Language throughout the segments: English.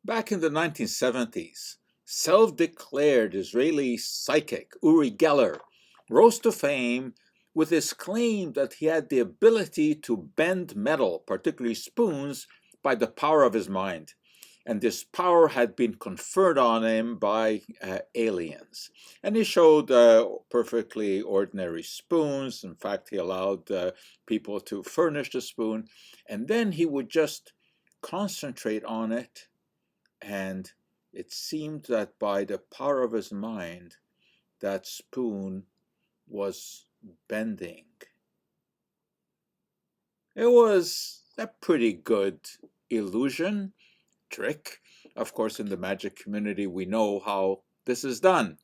Back in the 1970s, self-declared Israeli psychic Uri Geller rose to fame with his claim that he had the ability to bend metal, particularly spoons, by the power of his mind. And this power had been conferred on him by aliens. And he showed perfectly ordinary spoons. In fact, he allowed people to furnish the spoon. And then he would just concentrate on it. And it seemed that by the power of his mind, that spoon was bending. It was a pretty good illusion, trick. Of course, in the magic community, we know how this is done.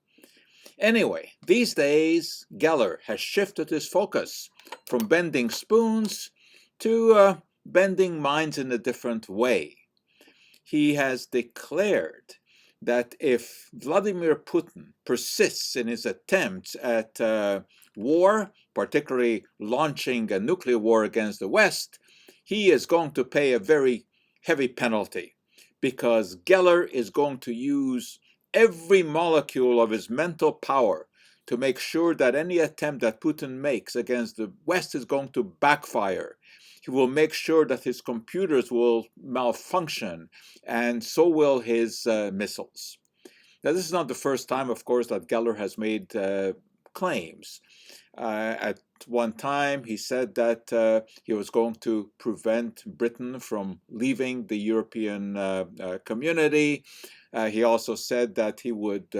Anyway, these days, Geller has shifted his focus from bending spoons to bending minds in a different way. He has declared that if Vladimir Putin persists in his attempts at war, particularly launching a nuclear war against the West, he is going to pay a very heavy penalty, because Geller is going to use every molecule of his mental power to make sure that any attempt that Putin makes against the West is going to backfire. He will make sure that his computers will malfunction, and so will his missiles. Now, this is not the first time, of course, that Geller has made claims. At one time, he said that he was going to prevent Britain from leaving the European community. He also said that he would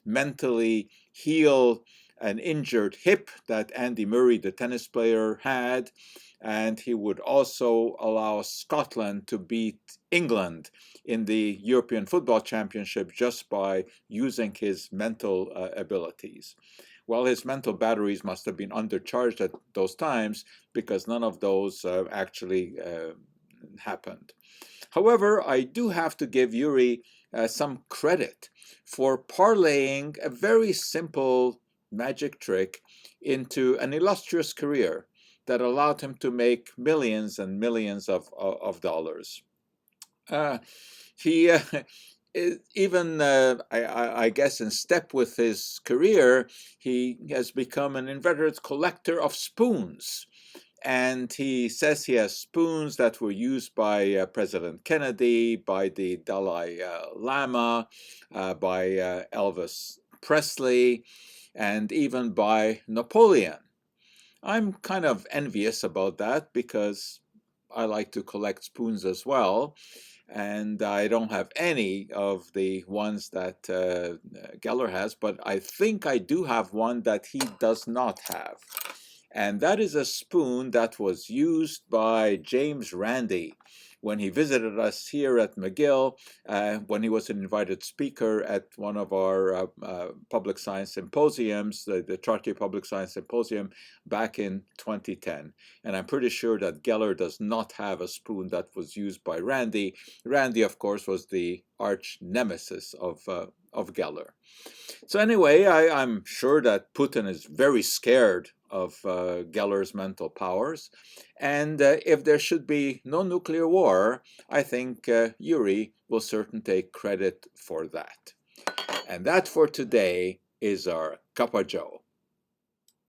mentally heal an injured hip that Andy Murray, the tennis player, had. And he would also allow Scotland to beat England in the European Football Championship just by using his mental abilities. Well, his mental batteries must have been undercharged at those times, because none of those actually happened. However, I do have to give Uri some credit for parlaying a very simple magic trick into an illustrious career that allowed him to make millions and millions of dollars. He even, I guess, in step with his career, he has become an inveterate collector of spoons. And he says he has spoons that were used by President Kennedy, by the Dalai Lama, by Elvis Presley, and even by Napoleon. I'm kind of envious about that, because I like to collect spoons as well, and I don't have any of the ones that Geller has, but I think I do have one that he does not have. And that is a spoon that was used by James Randi when he visited us here at McGill, when he was an invited speaker at one of our public science symposiums, the Trottier Public Science Symposium, back in 2010. And I'm pretty sure that Geller does not have a spoon that was used by Randi. Randi, of course, was the arch nemesis of Geller. So anyway, I'm sure that Putin is very scared of Geller's mental powers. And if there should be no nuclear war, I think Uri will certainly take credit for that. And that for today is our Cup of Joe.